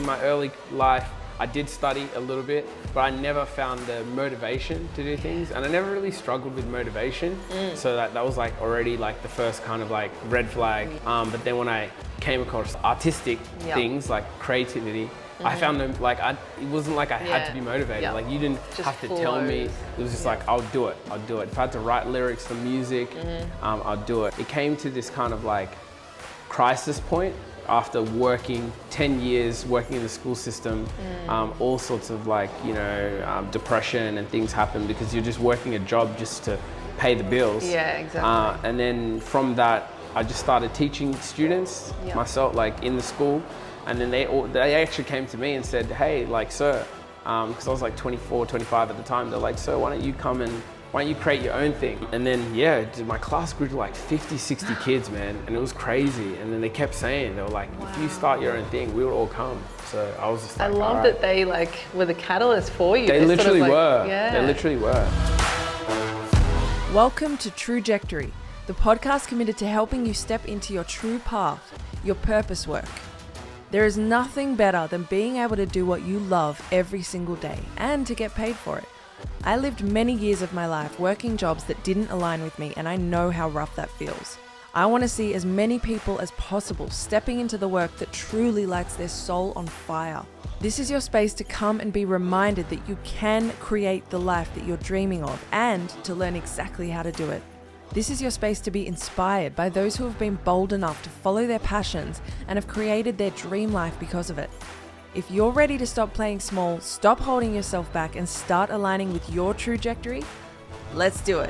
in my early life, I did study a little bit, but I never found the motivation to do things, and I never really struggled with motivation. So that was like already like the first kind of like red flag. But then when I came across artistic things like creativity, I found them like it wasn't like I had to be motivated. Like you didn't just have to tell me. It was just like I'll do it. If I had to write lyrics for music, I'll do it. It came to this kind of like crisis point after working 10 years working in the school system. All sorts of like depression and things happen because you're just working a job just to pay the bills. Yeah, exactly. And then from that, I just started teaching students myself, like in the school. And then they actually came to me and said, hey, like, sir, because I was like 24, 25 at the time. They're like, sir, why don't you create your own thing? And then, my class grew to like 50, 60 kids, man. And it was crazy. And then they kept saying, they were like, if you start your own thing, we will all come. So I was just like, I love that they like were the catalyst for you. They literally were. Yeah. They literally were. Welcome to Truejectory, the podcast committed to helping you step into your true path, your purpose work. There is nothing better than being able to do what you love every single day and to get paid for it. I lived many years of my life working jobs that didn't align with me, and I know how rough that feels. I want to see as many people as possible stepping into the work that truly lights their soul on fire. This is your space to come and be reminded that you can create the life that you're dreaming of and to learn exactly how to do it. This is your space to be inspired by those who have been bold enough to follow their passions and have created their dream life because of it. If you're ready to stop playing small, stop holding yourself back, and start aligning with your trajectory, let's do it.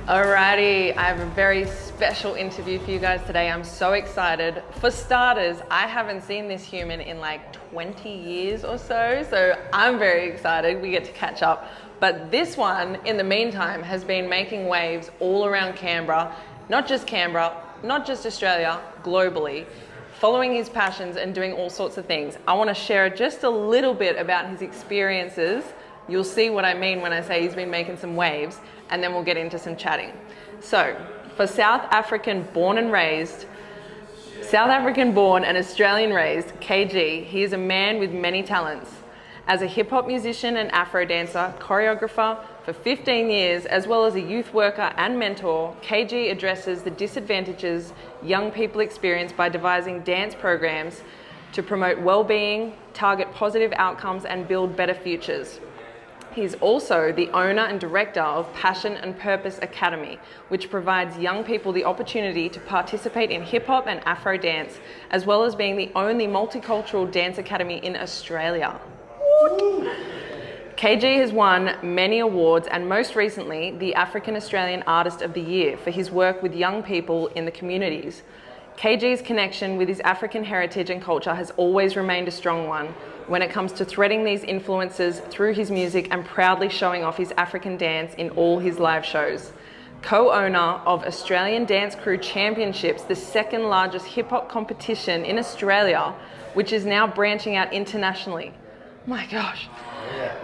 Alrighty, I have a very special interview for you guys today. I'm so excited. For starters, I haven't seen this human in like 20 years or so I'm very excited. We get to catch up. But this one, in the meantime, has been making waves all around Canberra, not just Australia, globally, following his passions and doing all sorts of things. I want to share just a little bit about his experiences. You'll see what I mean when I say he's been making some waves, and then we'll get into some chatting. So, for South African born and Australian raised, KG, he is a man with many talents. As a hip-hop musician and Afro dancer, choreographer for 15 years, as well as a youth worker and mentor, KG addresses the disadvantages young people experience by devising dance programs to promote well-being, target positive outcomes, and build better futures. He's also the owner and director of Passion and Purpose Academy, which provides young people the opportunity to participate in hip-hop and Afro dance, as well as being the only multicultural dance academy in Australia. KG has won many awards, and most recently the African Australian Artist of the Year for his work with young people in the communities. KG's connection with his African heritage and culture has always remained a strong one when it comes to threading these influences through his music and proudly showing off his African dance in all his live shows. Co-owner of Australian Dance Crew Championships, the second largest hip-hop competition in Australia, which is now branching out internationally. My gosh.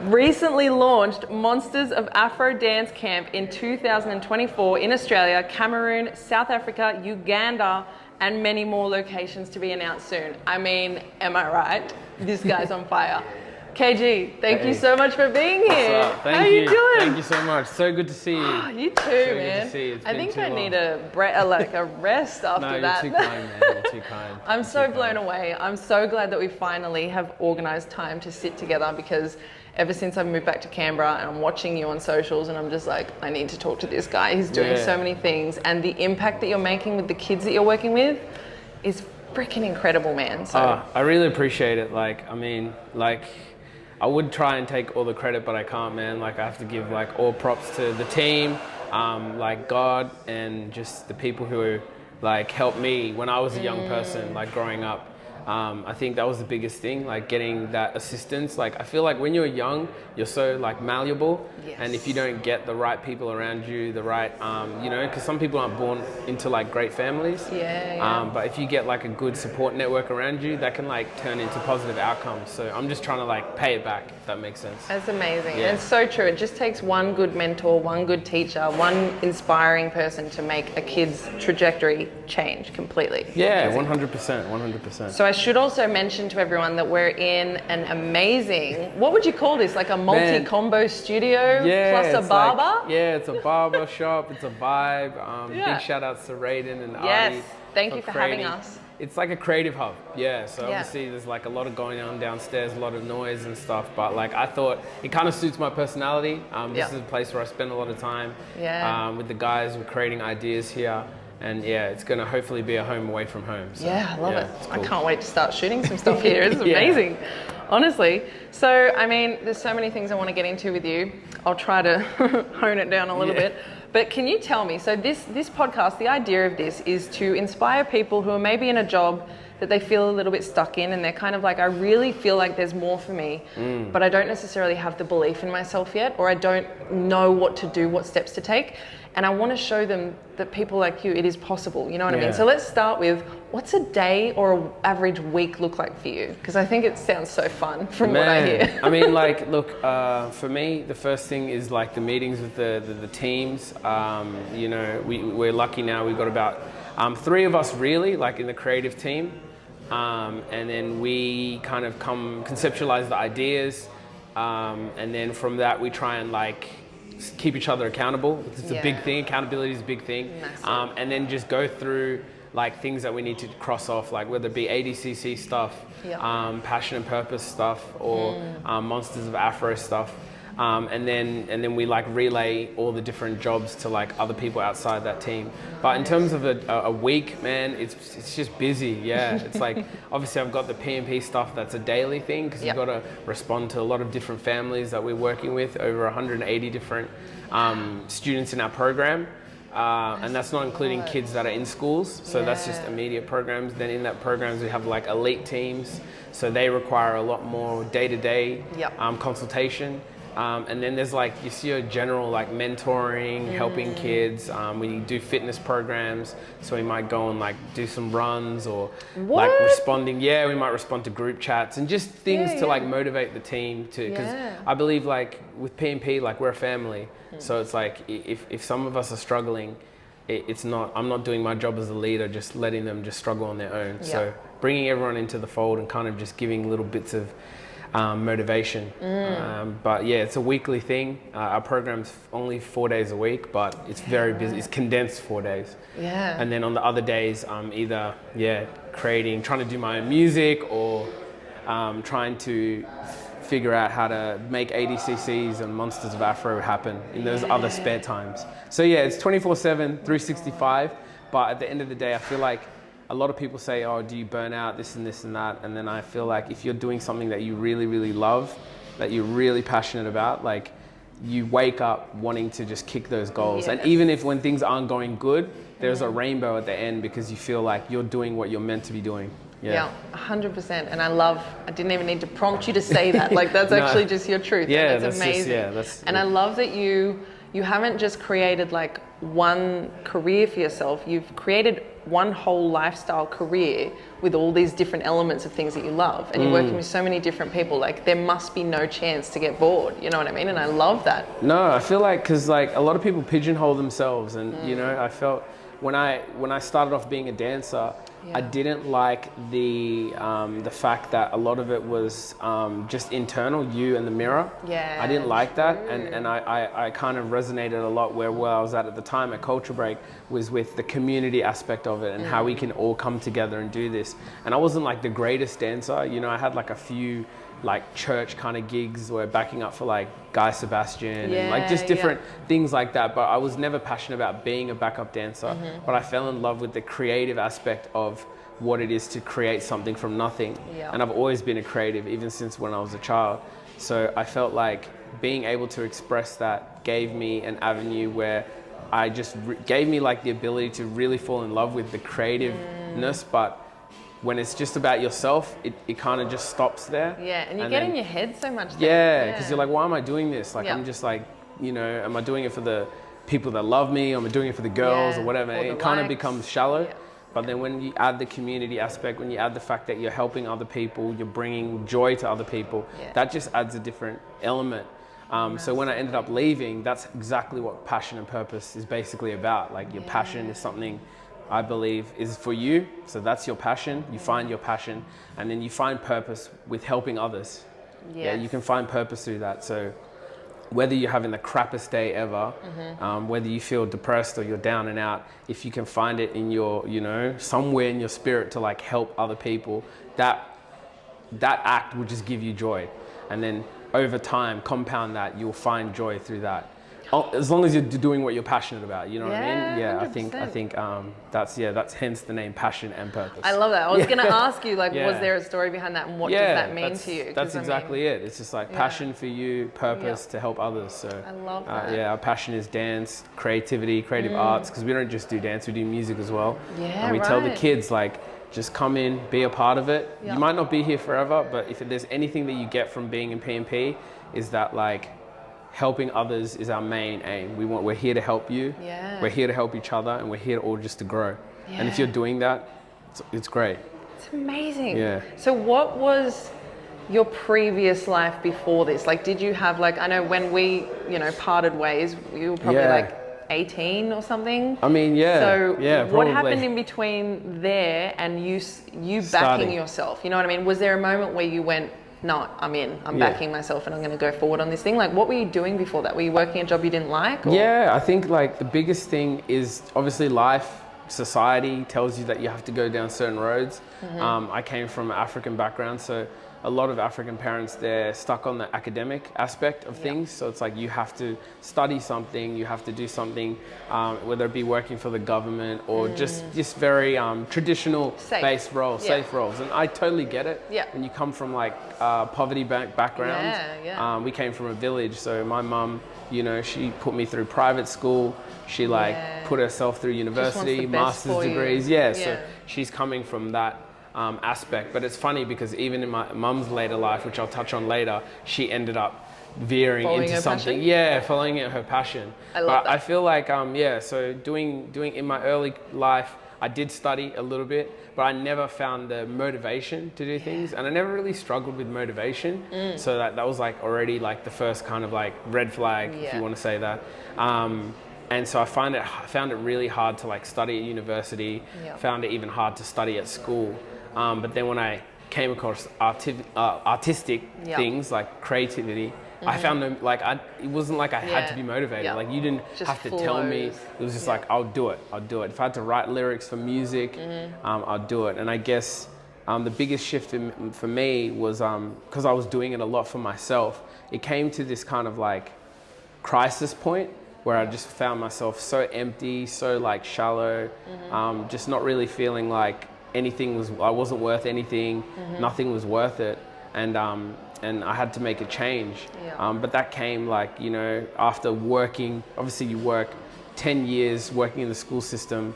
Recently launched Monsters of Afro Dance Camp in 2024 in Australia, Cameroon, South Africa, Uganda, and many more locations to be announced soon. I mean, am I right? This guy's on fire. KG, thank you so much for being here. What's up? How are you doing? Thank you so much. So good to see you. You too, so man. Good to see you. I think I need a rest after that. No, you're too kind, man. You're too kind. I'm so blown away. I'm so glad that we finally have organised time to sit together, because ever since I've moved back to Canberra and I'm watching you on socials and I'm just like, I need to talk to this guy. He's doing so many things, and the impact that you're making with the kids that you're working with is freaking incredible, man. So I really appreciate it. I would try and take all the credit, but I can't, man. I have to give all props to the team, God, and just the people who helped me when I was a young person, growing up. I think that was the biggest thing, like getting that assistance. Like I feel like when you're young, you're so like malleable, and if you don't get the right people around you, the right, you know, because some people aren't born into like great families. But if you get like a good support network around you, that can like turn into positive outcomes. So I'm just trying to like pay it back, if that makes sense. That's amazing. And it's so true. It just takes one good mentor, one good teacher, one inspiring person to make a kid's trajectory change completely. Yeah, 100%, 100%. So I should also mention to everyone that we're in an amazing, what would you call this? Like a multi-combo studio plus a barber? Like, it's a barber shop, it's a vibe. Big shout outs to Raiden and Artie. Thank you for having us. It's like a creative hub, so obviously there's like a lot of going on downstairs, a lot of noise and stuff, but like I thought it kind of suits my personality. This is a place where I spend a lot of time with the guys. We're creating ideas here, and it's going to hopefully be a home away from home. So, I love it. Cool. I can't wait to start shooting some stuff here. It's amazing, honestly. So, I mean, there's so many things I want to get into with you. I'll try to hone it down a little bit. But can you tell me, so this podcast, the idea of this is to inspire people who are maybe in a job that they feel a little bit stuck in, and they're kind of like, I really feel like there's more for me, but I don't necessarily have the belief in myself yet, or I don't know what to do, what steps to take. And I want to show them that people like you, it is possible, you know what I mean? So let's start with, what's a day or an average week look like for you? Because I think it sounds so fun from what I hear. I mean, like, look, for me, the first thing is like the meetings with the teams. You know, we're lucky now, we've got about 3 of us really, like in the creative team. And then we kind of conceptualize the ideas. And then from that, we try and like keep each other accountable. It's a big thing. Accountability is a big thing. And then just go through like things that we need to cross off, like whether it be ADCC stuff, passion and purpose stuff, or Monsters of Afro stuff. And then we like relay all the different jobs to like other people outside that team. But in terms of a week, man, it's just busy. It's like, obviously I've got the P&P stuff that's a daily thing, because you've got to respond to a lot of different families that we're working with, over 180 different students in our program. And that's not including kids that are in schools. So that's just immediate programs. Then in that programs, we have like elite teams. So they require a lot more day-to-day consultation. And then there's like, you see your general like mentoring, helping kids. We do fitness programs, so we might go and like do some runs, or like responding. We might respond to group chats and just things to like motivate the team to, because I believe like with P&P, like we're a family. So it's like, if some of us are struggling, I'm not doing my job as a leader, just letting them just struggle on their own. So bringing everyone into the fold and kind of just giving little bits of motivation. But it's a weekly thing. Our program's only 4 days a week, but it's very busy. It's condensed 4 days. And then on the other days, I'm either trying to do my own music, or trying to figure out how to make ADCCs and Monsters of Afro happen in those other spare times. So it's 24/7, 365. But at the end of the day, I feel like a lot of people say, oh, do you burn out, this and this and that? And then I feel like if you're doing something that you really, really love, that you're really passionate about, like you wake up wanting to just kick those goals. And even if when things aren't going good, there's a rainbow at the end, because you feel like you're doing what you're meant to be doing. 100%. And I didn't even need to prompt you to say that. Like that's actually just your truth. That's amazing. And I love that you haven't just created like one career for yourself. You've created one whole lifestyle career with all these different elements of things that you love, and you're working with so many different people. Like there must be no chance to get bored, you know what I mean? And I love that. No, I feel like, because like a lot of people pigeonhole themselves, and you know, I felt when I started off being a dancer, I didn't like the fact that a lot of it was just internal, you and the mirror. I didn't like that, and I kind of resonated a lot where I was at the time at Culture Break, was with the community aspect of it, and how we can all come together and do this. And I wasn't like the greatest dancer, you know, I had like a few like church kind of gigs where backing up for like Guy Sebastian and like just different things like that, but I was never passionate about being a backup dancer. But I fell in love with the creative aspect of what it is to create something from nothing. And I've always been a creative, even since when I was a child. So I felt like being able to express that gave me an avenue where I just gave me like the ability to really fall in love with the creativeness, but when it's just about yourself, it kind of just stops there. Yeah, and you get in your head so much. Yeah, because you're like, why am I doing this? Like, Yeah. I'm just like, you know, am I doing it for the people that love me? Am I doing it for the girls or whatever? Or the It kind of likes. becomes shallow. Yeah. But then when you add the community aspect, when you add the fact that you're helping other people, you're bringing joy to other people, that just adds a different element. So when I ended up leaving, that's exactly what passion and purpose is basically about. Like your passion is something I believe is for you. So that's your passion. You find your passion, and then you find purpose with helping others. Yeah, you can find purpose through that. So whether you're having the crappiest day ever, whether you feel depressed or you're down and out, if you can find it in your, you know, somewhere in your spirit to like help other people, that act will just give you joy. And then over time, compound that, you'll find joy through that. As long as you're doing what you're passionate about, you know what I mean? Yeah, 100%. I think that's hence the name Passion and Purpose. I love that. I was going to ask you, like, was there a story behind that, and what does that mean to you? That's exactly it. It's just like passion for you, purpose to help others. So I love that. our passion is dance, creativity, creative arts, because we don't just do dance, we do music as well. Yeah, and we tell the kids, like, just come in, be a part of it. You might not be here forever, but if there's anything that you get from being in P&P, is that like helping others is our main aim. We're here to help you. Yeah. We're here to help each other, and we're here all just to grow. And if you're doing that, it's great. It's amazing. Yeah. So what was your previous life before this? Like, did you have, like, I know when we, you know, parted ways, you were probably like 18 or something. I mean, So probably. what happened in between there and you backing yourself? You know what I mean? Was there a moment where you went, no, I'm backing myself and I'm going to go forward on this thing? Like, what were you doing before that? Were you working a job you didn't like? Or? Yeah, I think like the biggest thing is obviously life, society tells you that you have to go down certain roads. I came from an African background, so a lot of African parents, they're stuck on the academic aspect of things. So it's like you have to study something, you have to do something, whether it be working for the government or just very traditional based roles, safe roles. And I totally get it. When you come from like poverty background, we came from a village. So my mum, you know, she put me through private school. She like put herself through university, master's degrees. So she's coming from that aspect. But it's funny because even in my mum's later life, which I'll touch on later, she ended up veering into something. Following her passion. I love that. I feel like so doing in my early life, I did study a little bit, but I never found the motivation to do things, and I never really struggled with motivation. So that was like already like the first kind of like red flag, if you want to say that. And so I found it really hard to like study at university. Found it even hard to study at school. But then when I came across artistic things like creativity, I found them like it wasn't like I had to be motivated. Like you didn't just have to tell me. It was just like I'll do it. If I had to write lyrics for music, I'll do it. And I guess the biggest shift for me was because I was doing it a lot for myself. It came to this kind of like crisis point where I just found myself so empty, so like shallow, just not really feeling like I wasn't worth anything, nothing was worth it, and I had to make a change. But that came like, you know, after working, obviously you work 10 years working in the school system,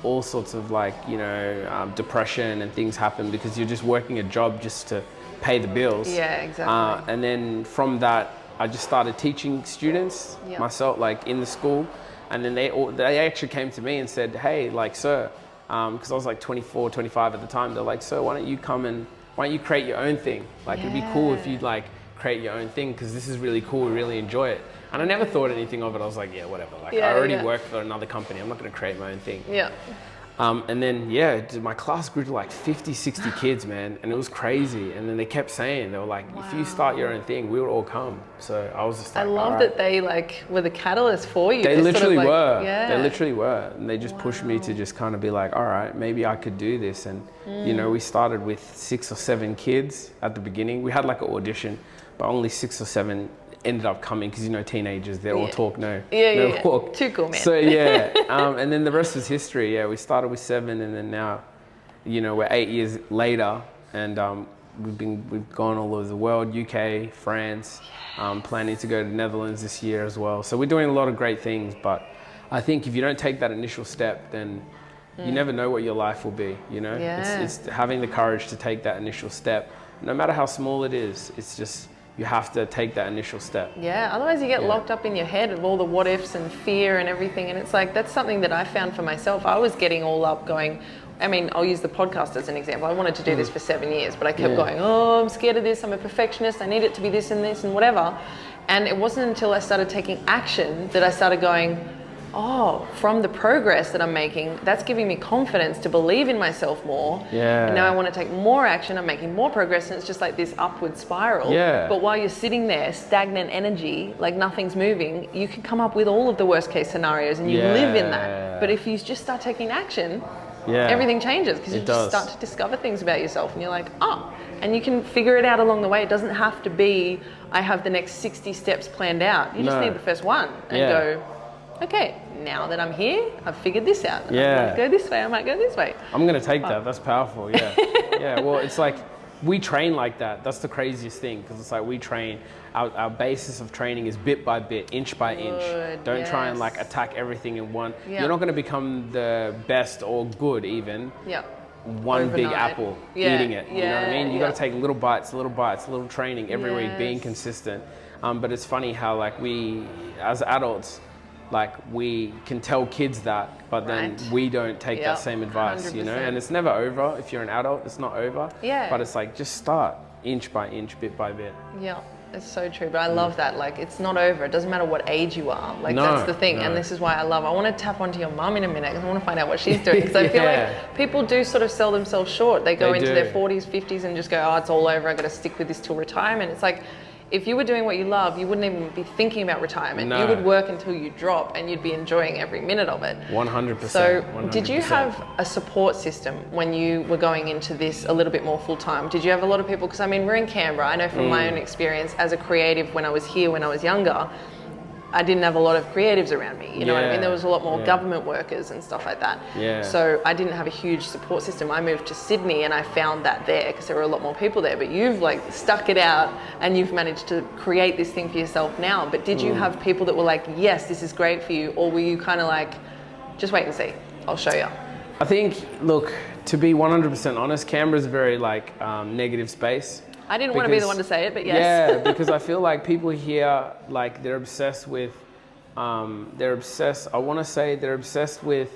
all sorts of like, you know, depression and things happen because you're just working a job just to pay the bills. And then from that, I just started teaching students myself, like in the school, and then they actually came to me and said, hey, like, sir, because I was like 24, 25 at the time. They're like, sir, why don't you create your own thing? Like, it'd be cool if you'd like create your own thing, because this is really cool, we really enjoy it. And I never thought anything of it. I was like, yeah, whatever. Like, I already work for another company. I'm not going to create my own thing. And then, my class grew to like 50, 60 kids, man. And it was crazy. And then they kept saying, they were like, if you start your own thing, we will all come. So I was just like, I love that they like were the catalyst for you. They literally were. They literally were. And they just pushed me to just kind of be like, all right, maybe I could do this. And, you know, we started with 6 or 7 kids at the beginning. We had like an audition, but only 6 or 7 ended up coming because, you know, teenagers, they all talk, no walk. Too cool, man. So and then the rest was history. We started with 7, and then now, you know, we're 8 years later, and we've gone all over the world, UK, France, planning to go to the Netherlands this year as well. So we're doing a lot of great things, but I think if you don't take that initial step, then You never know what your life will be, you know? Yeah. It's having the courage to take that initial step. No matter how small it is, it's just, you have to take that initial step. Yeah, otherwise you get locked up in your head of all the what ifs and fear and everything. And it's like, that's something that I found for myself. I was getting all up going, I mean, I'll use the podcast as an example. I wanted to do this for 7 years, but I kept going, oh, I'm scared of this. I'm a perfectionist. I need it to be this and whatever. And it wasn't until I started taking action that I started going, oh, from the progress that I'm making, that's giving me confidence to believe in myself more. Yeah. And now I want to take more action. I'm making more progress, and it's just like this upward spiral. Yeah. But while you're sitting there, stagnant energy, like nothing's moving, you can come up with all of the worst case scenarios, and you live in that. But if you just start taking action, everything changes, because you just start to discover things about yourself, and you're like, oh, and you can figure it out along the way. It doesn't have to be, I have the next 60 steps planned out. You just need the first one and go, okay, now that I'm here, I've figured this out. I might go this way, I might go this way. I'm going to take that. That's powerful. Yeah. Yeah. Well, it's like, we train like that. That's the craziest thing, because it's like we train, our basis of training is bit by bit, inch by inch. Don't try and like attack everything in one. You're not going to become the best or good even. One overnight. Big apple, eating it. You know what I mean? You got to take little bites, little training every week, being consistent. But it's funny how like we, as adults, like we can tell kids that, but then we don't take that same advice, 100%. You know? And it's never over. If you're an adult, it's not over. But it's like, just start inch by inch, bit by bit. Yeah. It's so true, but I love that. Like, it's not over. It doesn't matter what age you are. Like, that's the thing. And this is why I want to tap onto your mum in a minute, because I want to find out what she's doing. Because I feel like people do sort of sell themselves short. They go into their 40s, 50s and just go, oh, it's all over. I got to stick with this till retirement. It's like, if you were doing what you love, you wouldn't even be thinking about retirement. You would work until you drop, and you'd be enjoying every minute of it. 100%. So 100%. Did you have a support system when you were going into this a little bit more full time? Did you have a lot of people? Because I mean, we're in Canberra. I know from my own experience as a creative, when I was here, when I was younger, I didn't have a lot of creatives around me. You know what I mean? There was a lot more government workers and stuff like that. So I didn't have a huge support system. I moved to Sydney and I found that there, because there were a lot more people there. But you've like stuck it out and you've managed to create this thing for yourself now. But did you have people that were like, yes, this is great for you? Or were you kind of like, just wait and see, I'll show you? I think, look, to be 100% honest, Canberra's a very like negative space. I didn't want to be the one to say it, but yes. Yeah, because I feel like people here, like they're obsessed with, I want to say they're obsessed with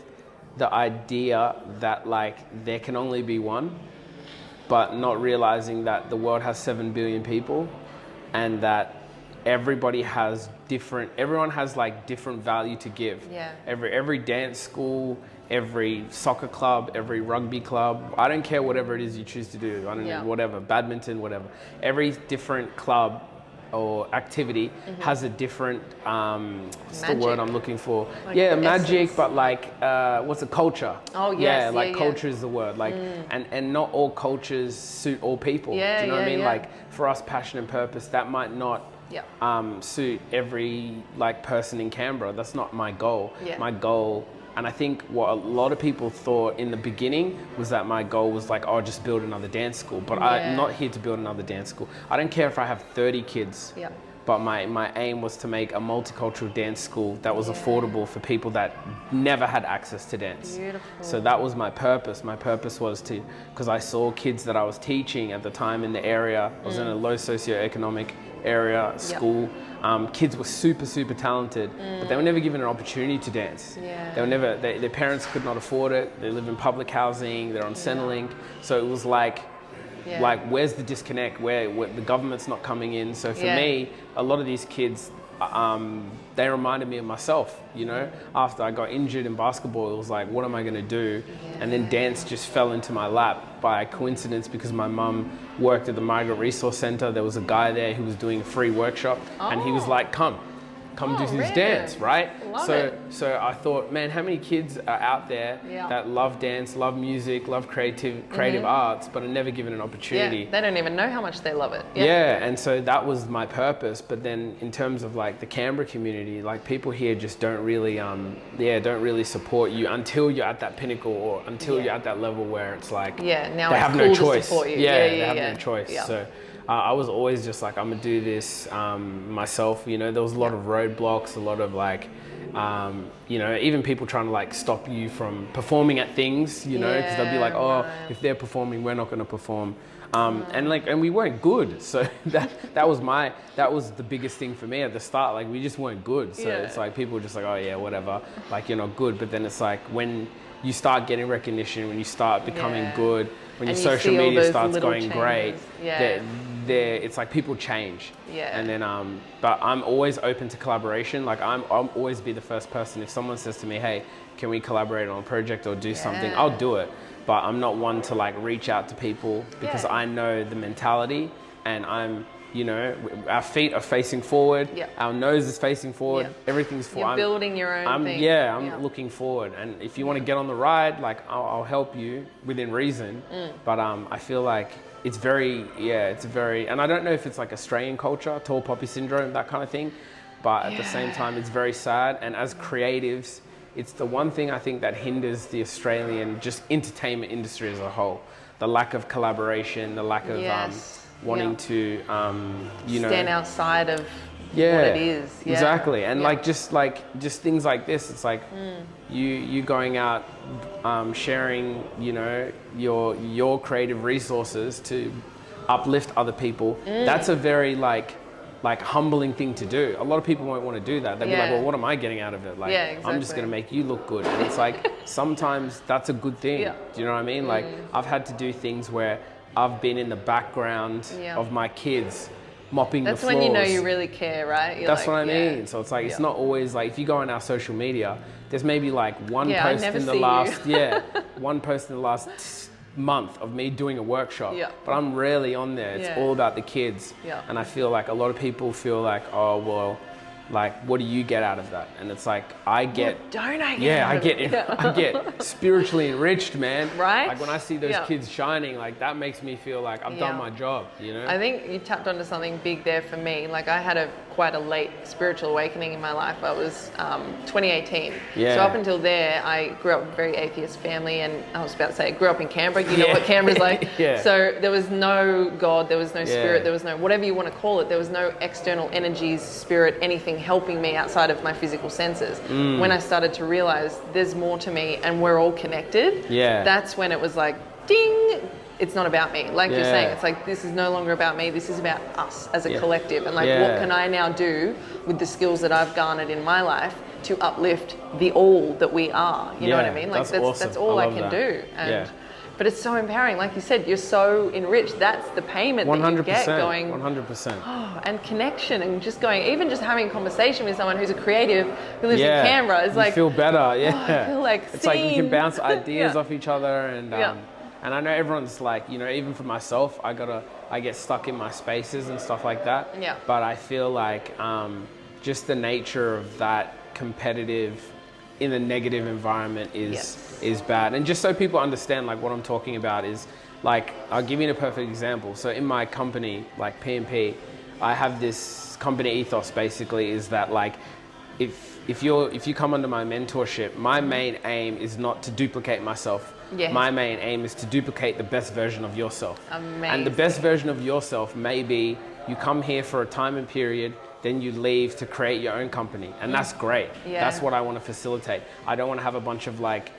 the idea that like there can only be one, but not realizing that the world has 7 billion people, and that everyone has like different value to give. Every dance school, every soccer club, every rugby club, I don't care, whatever it is you choose to do, I don't know, whatever, badminton, whatever. Every different club or activity has a different, what's the word I'm looking for? Like magic, essence. But like, what's a culture? Oh, yes. Culture is the word. Like, and not all cultures suit all people. Do you know what I mean? Like, for us, passion and purpose, that might not suit every like person in Canberra. That's not my goal. My goal, and I think what a lot of people thought in the beginning was that my goal was like, oh, just build another dance school. But I'm not here to build another dance school. I don't care if I have 30 kids. But my aim was to make a multicultural dance school that was affordable for people that never had access to dance. Beautiful. So that was my purpose. My purpose was to, because I saw kids that I was teaching at the time in the area. I was in a low socioeconomic area, school. Kids were super, super talented, but they were never given an opportunity to dance. They were never, their parents could not afford it. They live in public housing, they're on Centrelink. So it was like, where's the disconnect? Where the government's not coming in. So for me, a lot of these kids, they reminded me of myself, you know? After I got injured in basketball, it was like, what am I gonna do? And then dance just fell into my lap by coincidence, because my mum worked at the Migrant Resource Centre. There was a guy there who was doing a free workshop, and he was like, come do this dance, right? So I thought, man, how many kids are out there that love dance, love music, love creative arts, but are never given an opportunity? They don't even know how much they love it. And so that was my purpose. But then in terms of like the Canberra community, like people here just don't really support you until you're at that pinnacle, or until you're at that level where it's like now they it's have cool no choice. To support you. They have no choice. So I was always just like, I'm gonna do this myself. You know, there was a lot of roadblocks, a lot of like, you know, even people trying to like stop you from performing at things, you know, because they'll be like, oh, if they're performing, we're not gonna perform. And we weren't good. So that was the biggest thing for me at the start. Like, we just weren't good. So it's like, people were just like, oh yeah, whatever. Like, you're not good. But then it's like, when you start getting recognition, when you start becoming good, when your social media starts going great, it's like people change. And then, but I'm always open to collaboration. Like, I'll always be the first person. If someone says to me, hey, can we collaborate on a project or do something, I'll do it. But I'm not one to like reach out to people, because I know the mentality, and I'm, you know, our feet are facing forward, our nose is facing forward, everything's forward. You're building your own thing. I'm looking forward, and if you want to get on the ride, like I'll help you within reason. But I feel like it's very, and I don't know if it's like Australian culture, tall poppy syndrome, that kind of thing, but at the same time, it's very sad. And as creatives, it's the one thing I think that hinders the Australian just entertainment industry as a whole. The lack of collaboration, the lack of wanting to, you know, stand outside of what it is. Exactly. And like just things like this, it's like you going out, sharing, you know, your creative resources to uplift other people. That's a very like humbling thing to do. A lot of people won't want to do that. They'll be like, well, what am I getting out of it? Like, I'm just going to make you look good. And it's like, sometimes that's a good thing. Do you know what I mean? Like, I've had to do things where I've been in the background of my kids mopping the floors. That's when you know you really care, right? That's what I mean. So it's like, it's not always like, if you go on our social media, there's maybe like one post in the last, one post in the last month of me doing a workshop, but I'm rarely on there. It's all about the kids. And I feel like a lot of people feel like, oh, well, like, what do you get out of that? And it's like, I get, I get spiritually enriched, man. Right? Like, when I see those kids shining, like, that makes me feel like I've done my job, you know? I think you tapped onto something big there for me. Like, I had quite a late spiritual awakening in my life. I was 2018. So up until there, I grew up in a very atheist family, and I was about to say, I grew up in Canberra. You know what Canberra's like? So there was no God, there was no spirit, there was no, whatever you want to call it, there was no external energies, spirit, anything helping me outside of my physical senses. When I started to realize there's more to me and we're all connected, that's when it was like, ding, it's not about me. Like you're saying, it's like, this is no longer about me, this is about us as a collective. And like, what can I now do with the skills that I've garnered in my life to uplift the all that we are? You know what I mean? Like, that's all I can do. And but it's so empowering. Like you said, you're so enriched. That's the payment that you get going. 100%. Oh, and connection, and just going, even just having a conversation with someone who's a creative who lives in Canberra is like, you feel better. Oh, I feel like it's like you can bounce ideas off each other, and and I know everyone's like, you know, even for myself, I get stuck in my spaces and stuff like that. But I feel like just the nature of that competitive in a negative environment is bad. And just so people understand, like, what I'm talking about is, like, I'll give you a perfect example. So in my company, like P&P, I have this company ethos, basically, is that, like, if you come under my mentorship, my main aim is not to duplicate myself. My main aim is to duplicate the best version of yourself. Amazing. And the best version of yourself may be you come here for a time and period, then you leave to create your own company. And that's great. That's what I want to facilitate. I don't want to have a bunch of like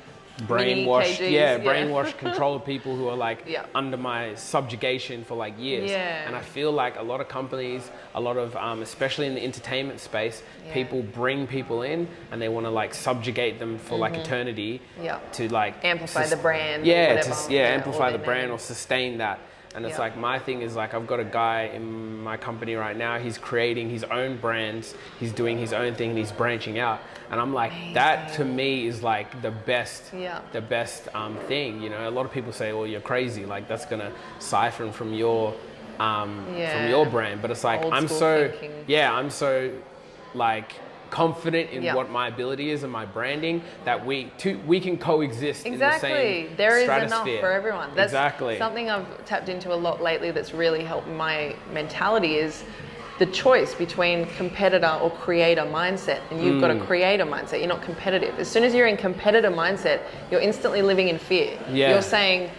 brainwashed, brainwashed control people who are like under my subjugation for like years. And I feel like a lot of companies, a lot of, especially in the entertainment space, people bring people in and they want to like subjugate them for like eternity to like amplify the brand. Amplify the brand or sustain that. And it's like, my thing is like, I've got a guy in my company right now, he's creating his own brands, he's doing his own thing, and he's branching out. And I'm like, that to me is like the best thing, you know. A lot of people say, well, you're crazy, like that's gonna siphon from your brand. But it's like, I'm so like confident in what my ability is and my branding that we can coexist in the same there is stratosphere. Enough for everyone. That's something I've tapped into a lot lately that's really helped my mentality is the choice between competitor or creator mindset. And you've got a creator mindset, you're not competitive. As soon as you're in competitor mindset, you're instantly living in fear. You're saying,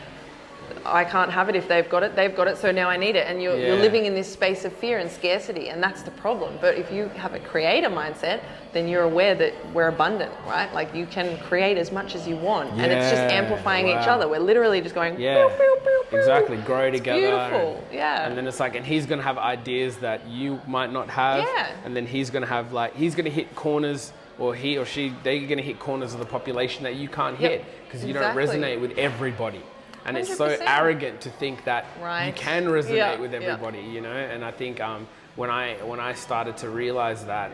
I can't have it if they've got it, so now I need it. And you're living in this space of fear and scarcity, and that's the problem. But if you have a creator mindset, then you're aware that we're abundant, right? Like you can create as much as you want, and it's just amplifying each other. We're literally just going, pew, pew, pew, pew. Exactly, grow together. Beautiful, And then it's like, and he's gonna have ideas that you might not have, and then he's gonna have he's gonna hit corners, or he or she, they're gonna hit corners of the population that you can't hit because you don't resonate with everybody. And 100%. It's so arrogant to think that you can resonate with everybody, you know. And I think when I started to realize that,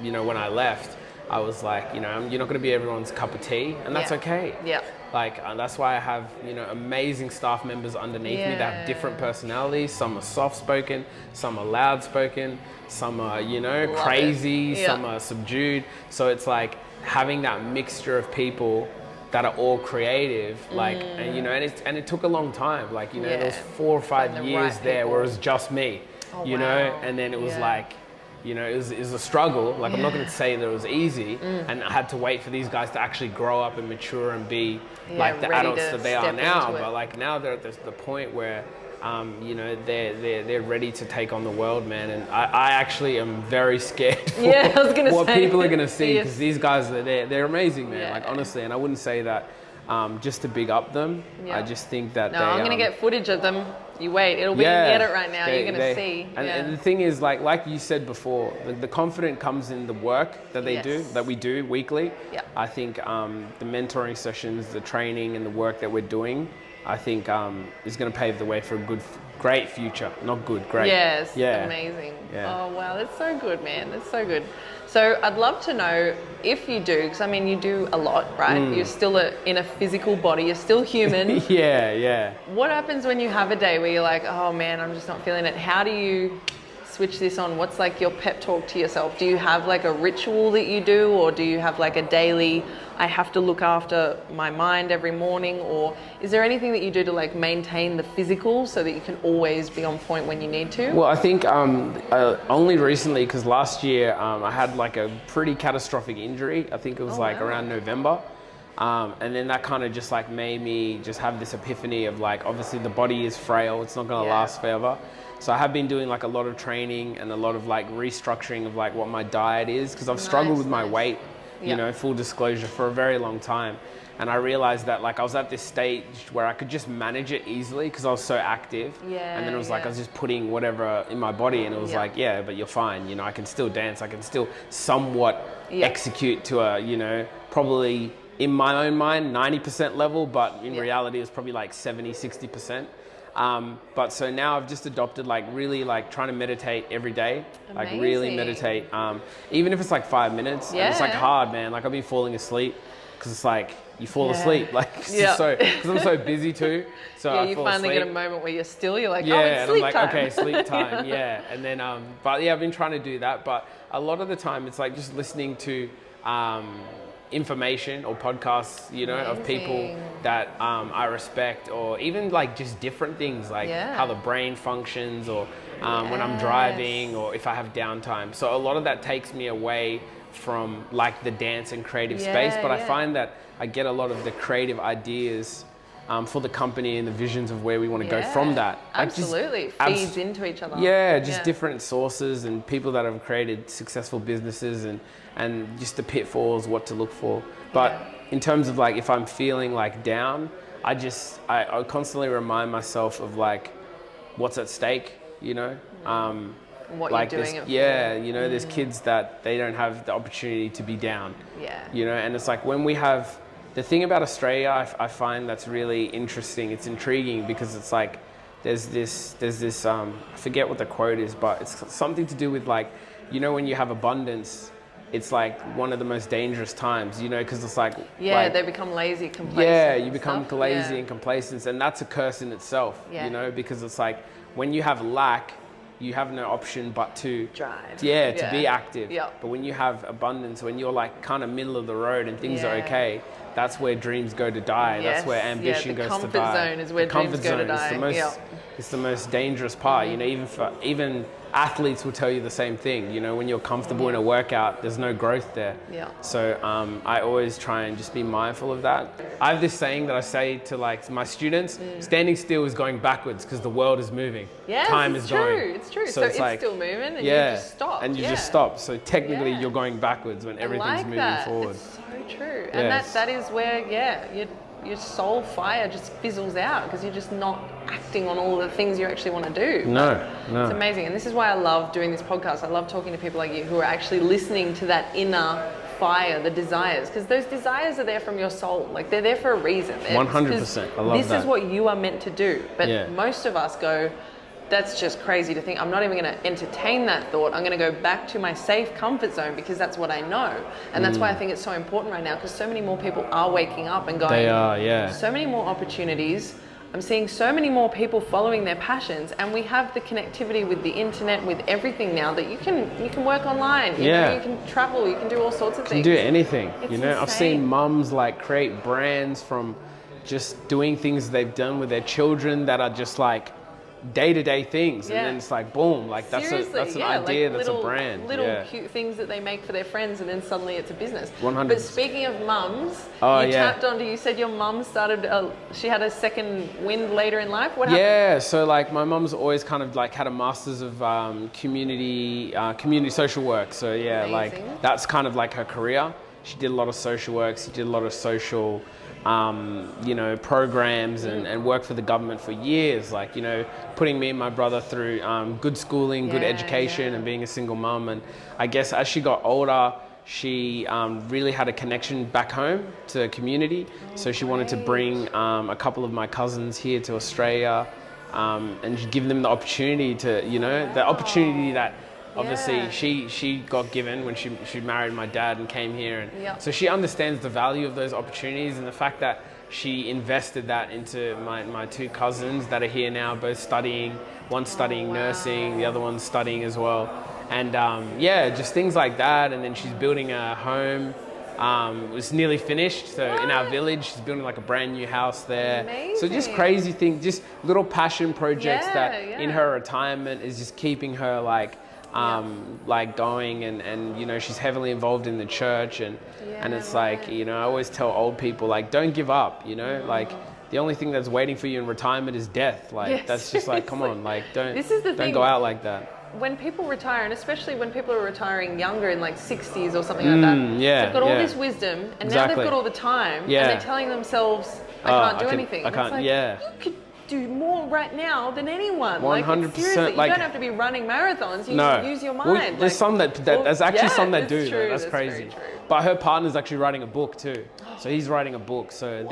you know, when I left, I was like, you know, you're not going to be everyone's cup of tea, and that's okay. Like that's why I have, you know, amazing staff members underneath me that have different personalities. Some are soft-spoken, some are loud-spoken, some are, you know, crazy, some are subdued. So it's like having that mixture of people that are all creative, like, and you know, and it took a long time, like, you know, there was 4 or 5 years there where it was just me, you know, and then it was like, you know, it was a struggle. Like, I'm not going to say that it was easy, and I had to wait for these guys to actually grow up and mature and be like the adults that they are now. But like now they're at the point where, you know, they're ready to take on the world, man. And I actually am very scared for what people are going to see, because these guys, they're amazing, man. Like, honestly, and I wouldn't say that just to big up them. I just think that I'm going to get footage of them. You wait, it'll be in the edit right now. You're going to see. And the thing is, like you said before, the confidence comes in the work that they do, that we do weekly. I think the mentoring sessions, the training, and the work that we're doing, I think is going to pave the way for a great future. Not good, great. Yes, amazing. Oh, wow, that's so good, man. That's so good. So I'd love to know if you do, because I mean, you do a lot, right? You're still in a physical body. You're still human. What happens when you have a day where you're like, oh man, I'm just not feeling it? How do you switch this on? What's like your pep talk to yourself? Do you have like a ritual that you do, or do you have like a daily, I have to look after my mind every morning, or is there anything that you do to like maintain the physical so that you can always be on point when you need to? Well, I think only recently, because last year I had like a pretty catastrophic injury. I think it was around November. And then that kind of just like made me just have this epiphany of like, obviously the body is frail. It's not going to last forever. So I have been doing like a lot of training and a lot of like restructuring of like what my diet is, because I've struggled with my weight, you know, full disclosure, for a very long time. And I realized that like I was at this stage where I could just manage it easily because I was so active. And then it was like I was just putting whatever in my body, and it was like, but you're fine. You know, I can still dance. I can still somewhat execute to a, you know, probably in my own mind 90% level, but in reality it's probably like 70-60%. But so now I've just adopted like really like trying to meditate every day. Like really meditate, even if it's like 5 minutes. And it's like hard, man. Like I've been falling asleep because it's like you fall asleep, like so, because I'm so busy too. So I you fall finally asleep. get a moment where you're still, you're like, oh, and it's sleep I'm like, time. okay, sleep time. And then but yeah, I've been trying to do that, but a lot of the time it's like just listening to information or podcasts, you know, of people that I respect, or even like just different things, like how the brain functions, or when I'm driving, or if I have downtime. So a lot of that takes me away from like the dance and creative space, but I find that I get a lot of the creative ideas for the company and the visions of where we want to go from that. Absolutely. Feeds into each other. Just different sources and people that have created successful businesses, and just the pitfalls, what to look for. But in terms of like, if I'm feeling like down, I constantly remind myself of like what's at stake, you know? What like you're doing it for. you know, there's kids that they don't have the opportunity to be down. You know, and it's like when we have, the thing about Australia, I find that's really interesting, it's intriguing, because it's like, there's this I forget what the quote is, but it's something to do with like, you know, when you have abundance, it's like one of the most dangerous times, you know, because it's like... they become lazy, complacent. You become lazy and complacent, and that's a curse in itself, you know, because it's like when you have lack, you have no option but to... drive. To be active. But when you have abundance, when you're like kind of middle of the road and things are okay, that's where dreams go to die. That's where ambition goes to die. The comfort zone is where dreams go to die. It's the most dangerous part, you know, even athletes will tell you the same thing. You know, when you're comfortable in a workout, there's no growth there. Yeah. So I always try and just be mindful of that. I have this saying that I say to like my students: standing still is going backwards because the world is moving. Yes, Time it's is true. going. It's true. So it's like, still moving, and yeah, you just stop. and you yeah. just stop. So technically, Yeah. you're going backwards when everything's moving forward. It's so true. And Yes. that is where, your soul fire just fizzles out because you're just not acting on all the things you actually want to do. No. It's amazing. And this is why I love doing this podcast. I love talking to people like you who are actually listening to that inner fire, the desires, because those desires are there from your soul. Like, they're there for a reason. 100%. I love this that. is what you are meant to do. But Yeah. most of us go, that's just crazy to think. I'm not even going to entertain that thought. I'm going to go back to my safe comfort zone because that's what I know. And that's why I think it's so important right now, because so many more people are waking up and going, They are, yeah. so many more opportunities. I'm seeing so many more people following their passions, and we have the connectivity with the internet, with everything now, that you can work online. You know, you can travel, you can do all sorts of things. You can do anything. It's you know, I've seen insane. mums like create brands from just doing things they've done with their children that are just like day-to-day things, and then it's like boom, like that's an idea, like that's a brand. Little cute things that they make for their friends, and then suddenly it's a business. 100%. But speaking of mums, tapped onto. You said your mum started. She had a second wind later in life. What happened? Yeah, so like my mum's always kind of like had a master's of community social work. So yeah, Amazing. like that's kind of like her career. She did a lot of social work. She did a lot of social programs and worked for the government for years, like, putting me and my brother through good schooling, good education, and being a single mum. And I guess as she got older, she really had a connection back home to the community. So she wanted to bring a couple of my cousins here to Australia and give them the opportunity to, the opportunity that obviously she got given when she married my dad and came here, and so she understands the value of those opportunities, and the fact that she invested that into my two cousins that are here now, both studying, one studying nursing, the other one's studying as well, and just things like that. And then she's building a home. It was nearly finished, so in our village she's building like a brand new house there. Amazing. So just crazy things, just little passion projects that in her retirement is just keeping her like going, and she's heavily involved in the church, and it's like, I always tell old people, like, don't give up, like the only thing that's waiting for you in retirement is death. Like, that's just like, come on, like, don't go out like that. When people retire, and especially when people are retiring younger in like 60s or something like that, they've got all this wisdom, and now they've got all the time, and they're telling themselves, I can't do anything. I can't, you could do more right now than anyone. 100%. Like, seriously, you don't have to be running marathons. You can use your mind. Well, there's some there's actually some that do. True, that's crazy. But her partner's actually writing a book too. So he's writing a book. So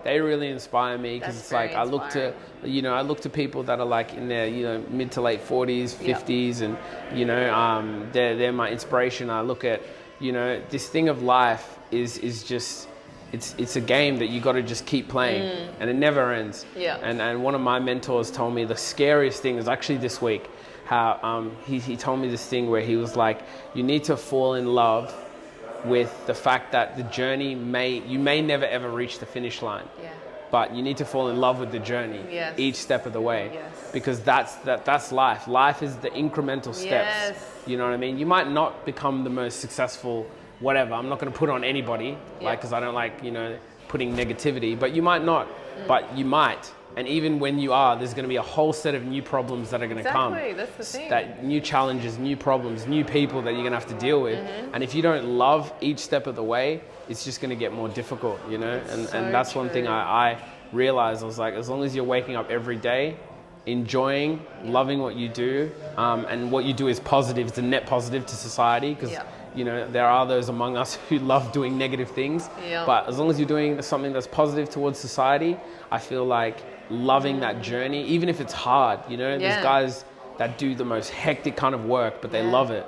they really inspire me, because it's like I look to people that are like in their mid to late 40s, 50s, and they're my inspiration. I look at this thing of life is just. It's a game that you got to just keep playing, and it never ends. Yeah. And one of my mentors told me the scariest thing is actually this week, how he told me this thing where he was like, you need to fall in love with the fact that the journey you may never ever reach the finish line. Yeah. But you need to fall in love with the journey each step of the way. Yes. Because that's life. Life is the incremental steps. Yes. You know what I mean? You might not become the most successful whatever. I'm not going to put on anybody, because I don't like, putting negativity, but you might not, but you might. And even when you are, there's going to be a whole set of new problems that are going to come. Exactly, that's the thing. That new challenges, new problems, new people that you're going to have to deal with. And if you don't love each step of the way, it's just going to get more difficult, And that's one thing I realized. I was like, as long as you're waking up every day, enjoying, loving what you do, and what you do is positive, it's a net positive to society, because there are those among us who love doing negative things, but as long as you're doing something that's positive towards society, I feel like loving that journey, even if it's hard, there's guys that do the most hectic kind of work, but they love it.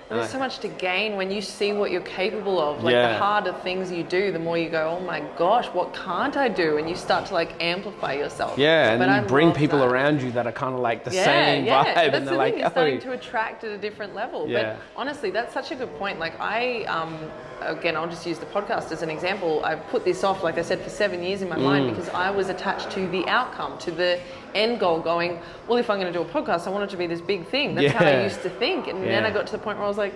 There's so much to gain when you see what you're capable of. Like, the harder things you do, the more you go, oh my gosh, what can't I do? And you start to like amplify yourself. Yeah, and then you bring people around you that are kind of like the same vibe. That's and they're the like, thing, you're starting to attract at a different level. Yeah. But honestly, that's such a good point. Like, again, I'll just use the podcast as an example. I put this off, like I said, for 7 years in my mind because I was attached to the outcome, to the end goal, going, well, if I'm going to do a podcast, I want it to be this big thing. That's how I used to think. And then I got to the point where I was like,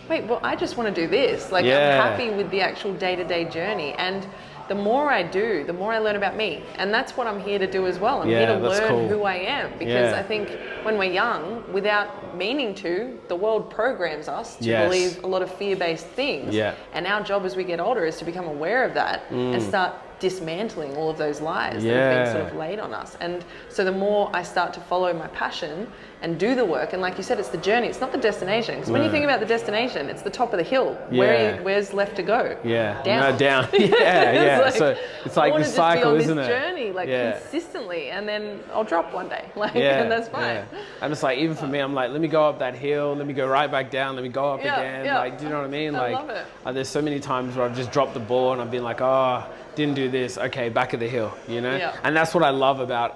wait, well, I just want to do this. Like, I'm happy with the actual day-to-day journey. And the more I do, the more I learn about me. And that's what I'm here to do as well. I'm here to learn who I am. Because I think when we're young, without meaning to, the world programs us to believe a lot of fear-based things. And our job as we get older is to become aware of that and start dismantling all of those lies that have been sort of laid on us. And so the more I start to follow my passion and do the work, and like you said, it's the journey, it's not the destination. Because when you think about the destination, it's the top of the hill. Where's left to go? Down. No, down. Yeah. So it's like this cycle, isn't it? Journey, like consistently, and then I'll drop one day, like, and that's fine. And it's like, even for me, I'm like, let me go up that hill, let me go right back down, let me go up again. Like, do you know what I mean? I love it. There's so many times where I've just dropped the ball and I've been like, oh, didn't do this, okay, back of the hill, you know? And that's what I love about,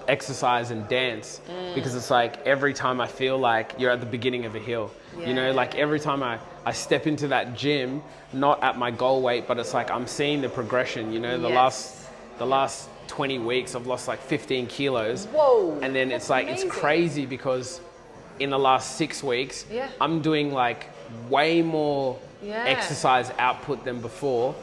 exercise and dance, because it's like every time I feel like you're at the beginning of a hill, you know, like every time I step into that gym, not at my goal weight, but it's like I'm seeing the progression, you know, the last 20 weeks I've lost like 15 kilos. Whoa! And then it's like, amazing. It's crazy because in the last 6 weeks, I'm doing like way more exercise output than before.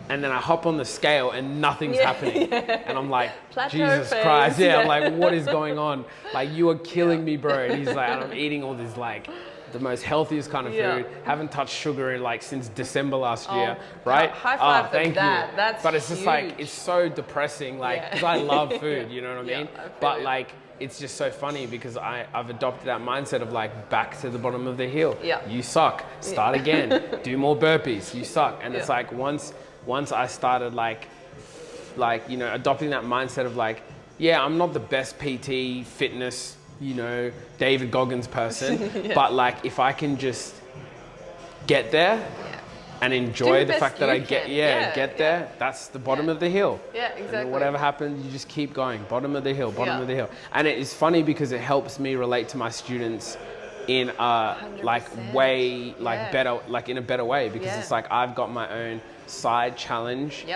And then I hop on the scale and nothing's happening. And I'm like, Plateau Jesus phase. Christ. I'm like, what is going on? Like, you are killing me, bro. And he's like, and I'm eating all this, like, the most healthiest kind of food. Haven't touched sugar in like since December last year, right? High five thank that. you. That's but it's just huge. Like, it's so depressing, like, because I love food, you know what I mean? But like, it's just so funny because I've adopted that mindset of like, back to the bottom of the hill. You suck. Start again. Do more burpees. You suck. And it's like, once I started like, you know, adopting that mindset of like, I'm not the best PT, fitness, you know, David Goggins person, but like, if I can just get there and enjoy the fact that I get there, that's the bottom of the hill. Exactly. And whatever happens, you just keep going, bottom of the hill, bottom of the hill. And it is funny because it helps me relate to my students in a like way, like better, like in a better way, because it's like, I've got my own side challenge.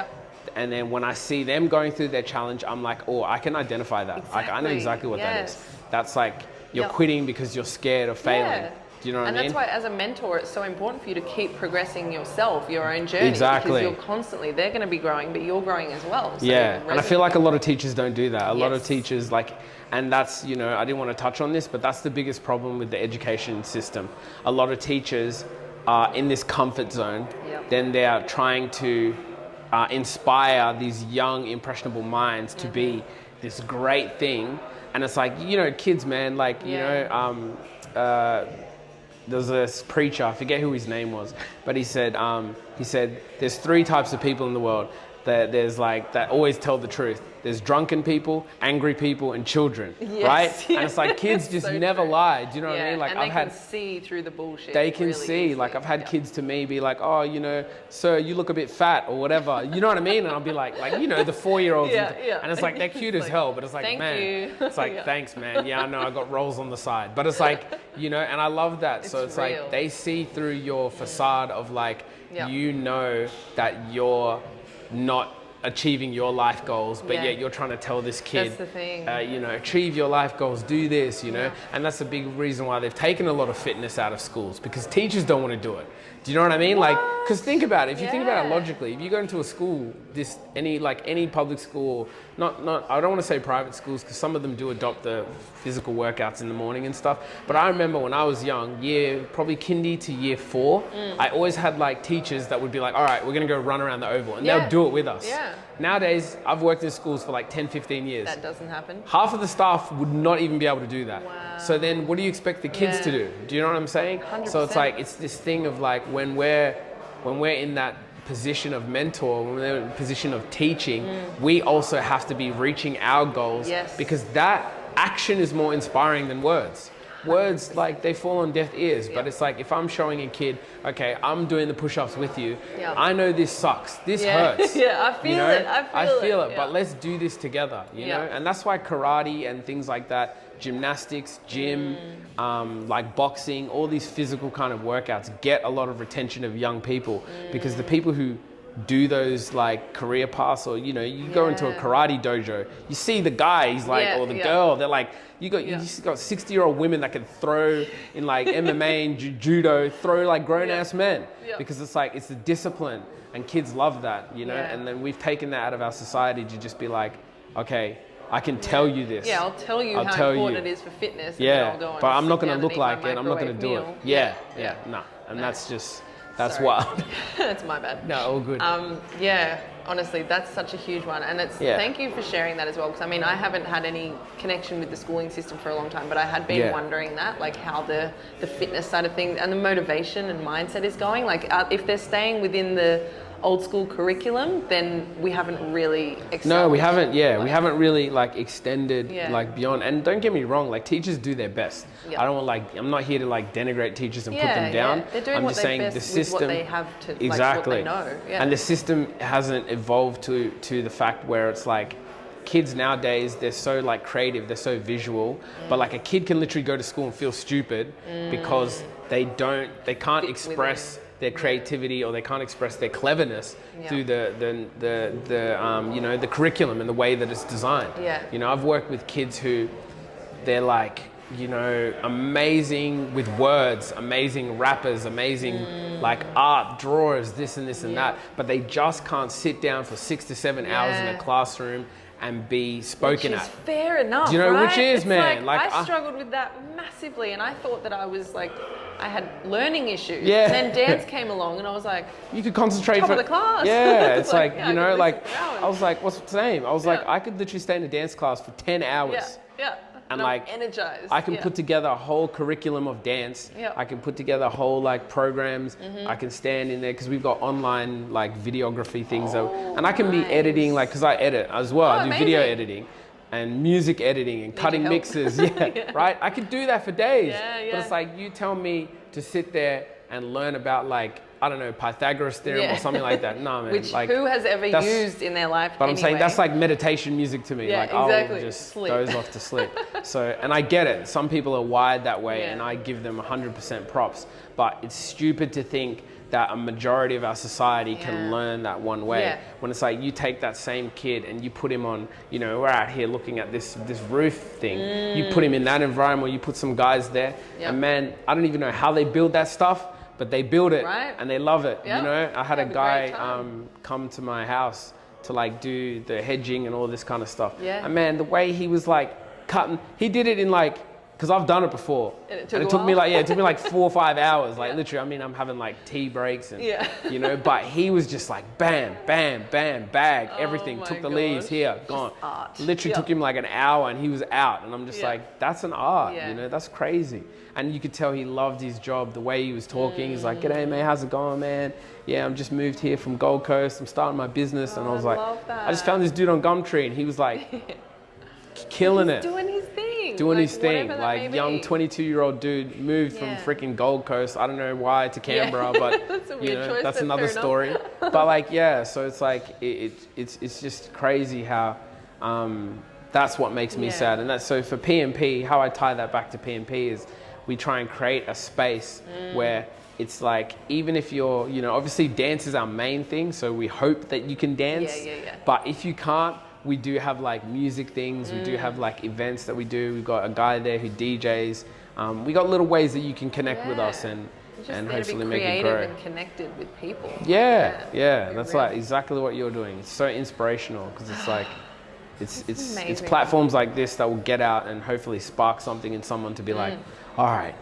And then when I see them going through their challenge, I'm like, oh, I can identify that. Like, I know exactly what that is. That's like, you're quitting because you're scared of failing. Do you know what I mean? And that's why, as a mentor, it's so important for you to keep progressing yourself, your own journey. Exactly. Because you're constantly, they're going to be growing, but you're growing as well. So and I feel like a lot of teachers don't do that. A lot of teachers, like, and that's, you know, I didn't want to touch on this, but that's the biggest problem with the education system. A lot of teachers are in this comfort zone. Then they are trying to inspire these young, impressionable minds to be this great thing. And it's like, you know, kids, man, like, you know, there's this preacher, I forget who his name was, but he said there's 3 types of people in the world. There's like, that always tell the truth. There's drunken people, angry people, and children, right? And it's like, kids just so never lie. Do you know what I mean? Like, and they can see through the bullshit. They can see. Like, I've had kids to me be like, oh, you know, sir, you look a bit fat or whatever. You know what I mean? And I'll be like, you know, the 4-year-olds. And it's like, they're cute as hell, but it's like, thank man, you. It's like, thanks, man. Yeah, I know, I got rolls on the side. But it's like, you know, and I love that. So it's like, they see through your facade of like, you know that you're not achieving your life goals, but yet you're trying to tell this kid, that's the thing. You know, achieve your life goals, do this, you know, and that's a big reason why they've taken a lot of fitness out of schools, because teachers don't want to do it. Do you know what I mean? Like, because think about it, if you think about it logically, if you go into a school, any public school, not I don't want to say private schools, because some of them do adopt the physical workouts in the morning and stuff, but I remember when I was young, probably kindy to year 4, I always had like teachers that would be like, all right, we're going to go run around the oval, and they'll do it with us. Nowadays, I've worked in schools for like 10, 15 years. That doesn't happen. Half of the staff would not even be able to do that. Wow. So then what do you expect the kids to do? Do you know what I'm saying? 100%. So it's like, it's this thing of like, when we're in that position of mentor, when we're in a position of teaching, we also have to be reaching our goals, because that action is more inspiring than words. Words, like, they fall on deaf ears, but it's like, if I'm showing a kid, okay, I'm doing the push-ups with you, I know this sucks, this hurts. I feel it. I feel it, but let's do this together, you know? And that's why karate and things like that gymnastics, gym, like boxing, all these physical kind of workouts get a lot of retention of young people because the people who do those like career paths, or you go into a karate dojo, you see the guy, he's like, or the girl, they're like, you got 60-year-old women that can throw in like MMA and judo, throw like grown-ass men, because it's like, it's the discipline, and kids love that, and then we've taken that out of our society to just be like, okay, I can tell you this. Yeah, I'll tell you how important it is for fitness. And yeah, then I'll go but and I'm not sit going down to look and eat like my it. I'm not going to do microwave it. meal. No. And that's Sorry. wild. That's my bad. No, all good. Yeah, honestly, that's such a huge one. And it's thank you for sharing that as well. Because I mean, I haven't had any connection with the schooling system for a long time, but I had been wondering that, like how the fitness side of things and the motivation and mindset is going. Like if they're staying within the old school curriculum, then we haven't really excelled. No, we haven't. Yeah, we haven't really like extended like beyond. And don't get me wrong, like teachers do their best. I don't want I'm not here to like denigrate teachers and put them down. They're doing I'm just saying the system, with what they have to, exactly. Like, what they know. And the system hasn't evolved to the fact where it's like, kids nowadays, they're so like creative, they're so visual, but like a kid can literally go to school and feel stupid because they can't express their creativity, or they can't express their cleverness through the curriculum and the way that it's designed. I've worked with kids who they're like, amazing with words, amazing rappers, amazing like art, drawers, this and this and that, but they just can't sit down for 6 to 7 hours in a classroom and be spoken which is at. Fair enough. Do you know, right? which is, it's man. Like I struggled with that massively, and I thought that I was like, I had learning issues. Yeah. And then dance came along, and I was like, you could concentrate top of the class. Yeah, it's like, I was like, what's the name? I was like, I could literally stay in a dance class for 10 hours. Yeah. And I'm like energized. I can put together a whole curriculum of dance. I can put together whole like programs. I can stand in there because we've got online like videography things, and I can be editing, like, because I edit as well. I do video editing and music editing and cutting mixes. Right. I could do that for days. But it's like, you tell me to sit there and learn about like, I don't know, Pythagoras theorem or something like that. No, man. Which like, who has ever used in their life? But I'm saying that's like meditation music to me. Yeah, like exactly. I'll just doze off to sleep. So, and I get it. Some people are wired that way, and I give them 100% props. But it's stupid to think that a majority of our society can learn that one way. When it's like, you take that same kid and you put him on, we're out here looking at this roof thing. You put him in that environment, or you put some guys there, and man, I don't even know how they build that stuff, but they build it and they love it. I had a guy come to my house to like do the hedging and all this kind of stuff. And man, the way he was like cutting, he did it in like, because I've done it before. And it took me like 4 or 5 hours. Like literally, I mean, I'm having like tea breaks and, but he was just like bam, bam, bam, bag, everything. Took the leaves, here, gone. Art. Literally took him like an hour and he was out. And I'm just like, that's an art, that's crazy. And you could tell he loved his job, the way he was talking. He's like, g'day mate, how's it going, man? Yeah, I'm just moved here from Gold Coast. I'm starting my business. And I was like, I just found this dude on Gumtree, and he was like killing it. Doing his thing. Doing his thing. Like young 22-year-old dude moved from freaking Gold Coast. I don't know why, to Canberra, but that's a weird choice, that's another story. But like, so it's like, it's just crazy how that's what makes me sad. And that's, so for PMP, how I tie that back to PMP is, we try and create a space where it's like, even if you're, obviously dance is our main thing, so we hope that you can dance. But if you can't, we do have like music things, we do have like events that we do. We've got a guy there who DJs. We got little ways that you can connect with us and hopefully make it grow. And connected with people. That's like exactly what you're doing. It's so inspirational, because it's like, it's platforms like this that will get out and hopefully spark something in someone to be like, all right,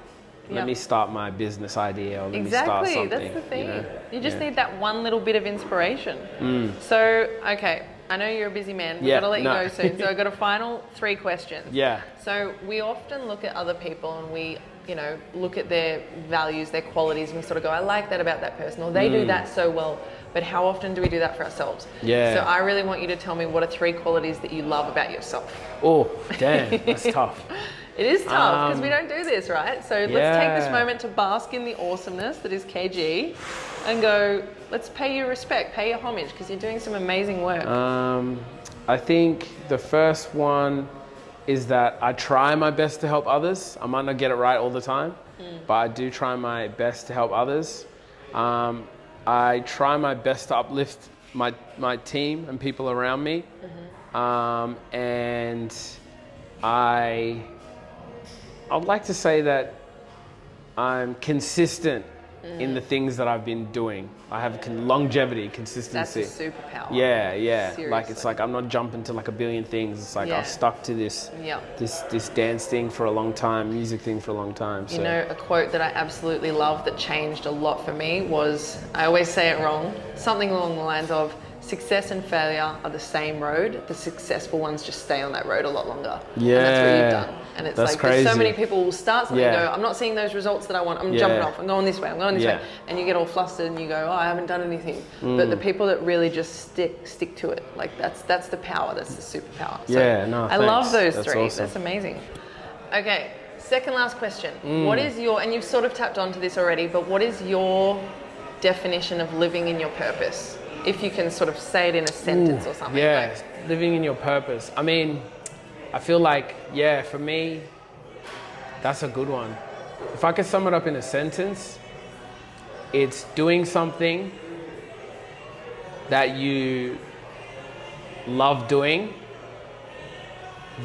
let me start my business idea, or let me start something. That's the thing. You just need that one little bit of inspiration. So, okay, I know you're a busy man. We've got to let you go soon. So I've got a final 3 questions. So we often look at other people and we, look at their values, their qualities, and we sort of go, I like that about that person, or they do that so well. But how often do we do that for ourselves? So I really want you to tell me, what are 3 qualities that you love about yourself? Oh, damn, that's tough. It is tough because we don't do this, right? So let's take this moment to bask in the awesomeness that is KG and go, let's pay you respect, pay you homage, because you're doing some amazing work. I think the first one is that I try my best to help others. I might not get it right all the time, but I do try my best to help others. I try my best to uplift my team and people around me. And I'd like to say that I'm consistent in the things that I've been doing. I have longevity, consistency. That's a superpower. Yeah. Seriously. Like it's like I'm not jumping to like a billion things. It's like I've stuck to this dance thing for a long time, music thing for a long time. So. You know, a quote that I absolutely love that changed a lot for me was, I always say it wrong, something along the lines of, success and failure are the same road. The successful ones just stay on that road a lot longer. Yeah. And that's what you've done. And it's that's like, crazy. there's so many people will start something and go, I'm not seeing those results that I want. I'm jumping off. I'm going this way. I'm going this way. And you get all flustered and you go, I haven't done anything. But the people that really just stick to it, like that's the power. That's the superpower. So I love those three. Awesome. That's amazing. Okay. Second last question. What is your, and you've sort of tapped onto this already, but what is your definition of living in your purpose? If you can sort of say it in a sentence or something. Yeah, living in your purpose. I mean, I feel like, for me, that's a good one. If I could sum it up in a sentence, it's doing something that you love doing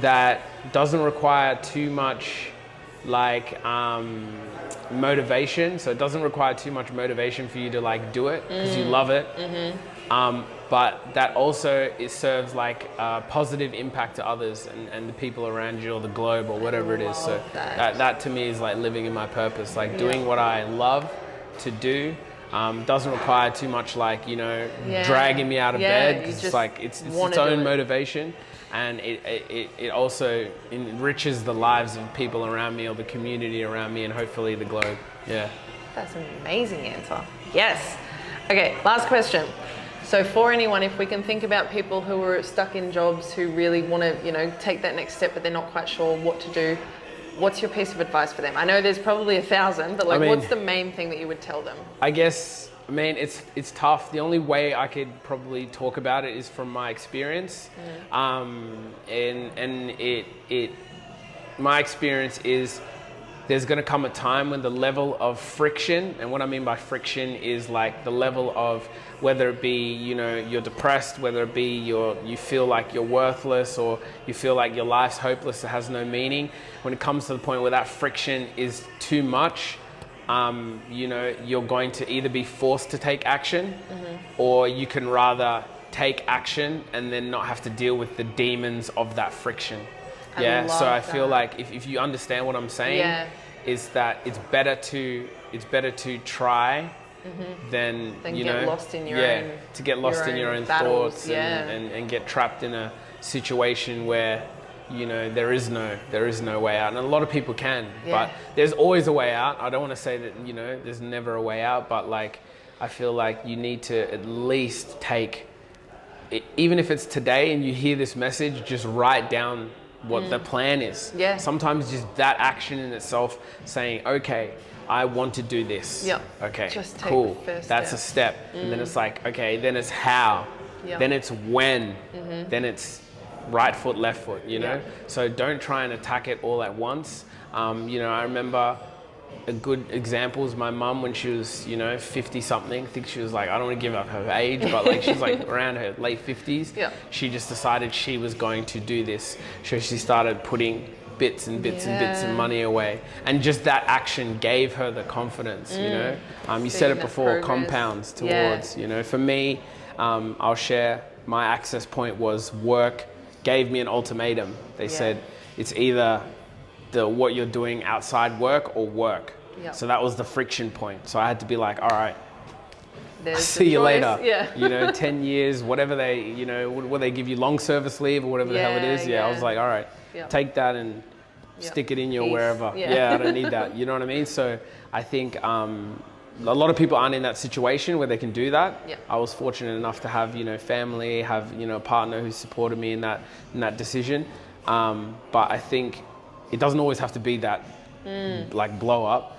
that doesn't require too much like motivation. So it doesn't require too much motivation for you to like do it because you love it. But that also it serves like a positive impact to others and the people around you or the globe or whatever it is. So that to me is like living in my purpose, like doing what I love to do. Doesn't require too much like, dragging me out of bed. It's like it's its own motivation. And it also enriches the lives of people around me or the community around me and hopefully the globe. Yeah. That's an amazing answer. Yes. Okay, last question. So for anyone, if we can think about people who are stuck in jobs who really want to, take that next step, but they're not quite sure what to do, what's your piece of advice for them? I know there's probably 1,000, but what's the main thing that you would tell them? I guess, it's tough. The only way I could probably talk about it is from my experience. My experience is there's going to come a time when the level of friction, and what I mean by friction is like the level of whether it be, you're depressed, whether it be you feel like you're worthless or you feel like your life's hopeless, it has no meaning. When it comes to the point where that friction is too much, you're going to either be forced to take action or you can rather take action and then not have to deal with the demons of that friction. So I feel like if you understand what I'm saying, is that it's better to try than get lost in your own to get lost in your own battles, thoughts and get trapped in a situation where there is no way out. And a lot of people can, but there's always a way out. I don't want to say that there's never a way out, but like I feel like you need to at least take, even if it's today and you hear this message, just write down what the plan is. Sometimes just that action in itself, saying, okay, I want to do this. Okay, just take cool. The first That's a step. And then it's like, okay, then it's how. Then it's when. Then it's right foot, left foot, So don't try and attack it all at once. I remember a good example is my mum when she was, 50 something. I think she was like, I don't want to give up her age, but like she's like around her late 50s. She just decided she was going to do this. So she started putting bits and bits and bits of money away. And just that action gave her the confidence, You said it before, compounds towards, For me, I'll share, my access point was work gave me an ultimatum. They said, it's either what you're doing outside work or work. So that was the friction point. So I had to be like, all right, see you later. 10 years, whatever they, will they give you long service leave or whatever the hell it is? I was like, all right, take that and stick it in your wherever. I don't need that. You know what I mean? So I think a lot of people aren't in that situation where they can do that. I was fortunate enough to have, family, have, a partner who supported me in that decision. But I think it doesn't always have to be that like blow up.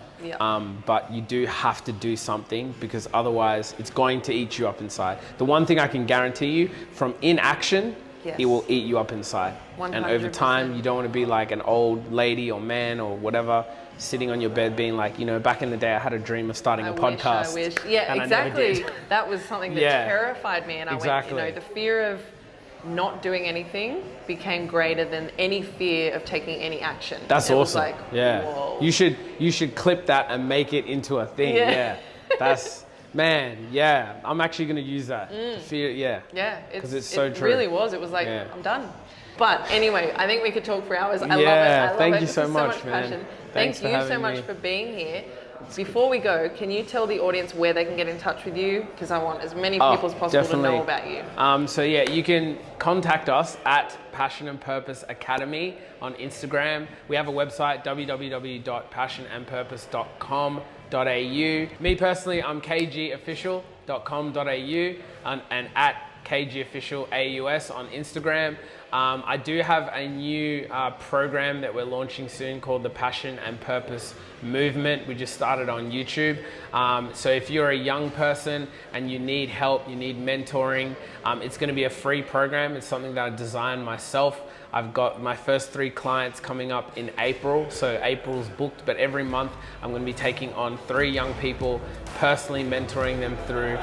But you do have to do something because otherwise it's going to eat you up inside. The one thing I can guarantee you from inaction it will eat you up inside. 100%. And over time, you don't want to be like an old lady or man or whatever, sitting on your bed being like, you know, back in the day, I had a dream of starting a podcast. I wish. Yeah, and exactly. I never did. That was something that terrified me. And I went, you know, the fear of not doing anything became greater than any fear of taking any action. That's awesome. It was like, whoa. You should clip that and make it into a thing. Yeah. That's, man, yeah. I'm actually going to use that. Fear, yeah. Yeah. Because it's so true. It really was. It was like, I'm done. But anyway, I think we could talk for hours. I love it. Thank you so much, man. Passion. Thank you so much for being here. Before we go, can you tell the audience where they can get in touch with you? Because I want as many people as possible to know about you. So yeah, you can contact us at Passion and Purpose Academy on Instagram. We have a website, www.passionandpurpose.com.au. Me personally, I'm kgofficial.com.au and at kgofficialaus on Instagram. I do have a new program that we're launching soon called the Passion and Purpose Movement. We just started on YouTube. So if you're a young person and you need help, you need mentoring, it's going to be a free program. It's something that I designed myself. I've got my first 3 clients coming up in April. So April's booked, but every month I'm going to be taking on 3 young people, personally mentoring them through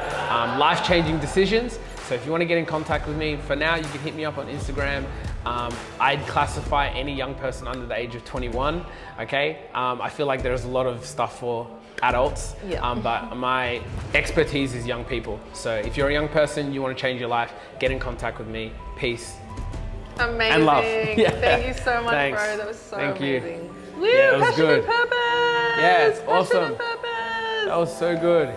life-changing decisions. So if you want to get in contact with me, for now, you can hit me up on Instagram. I'd classify any young person under the age of 21, okay? I feel like there's a lot of stuff for adults, but my expertise is young people. So if you're a young person, you want to change your life, get in contact with me. Peace. Amazing. And love. Thank you so much, Thanks. bro. That was so amazing. You. Woo, Yeah, it was passion good. and purpose. Yeah, it's passion awesome. And purpose. That was so good.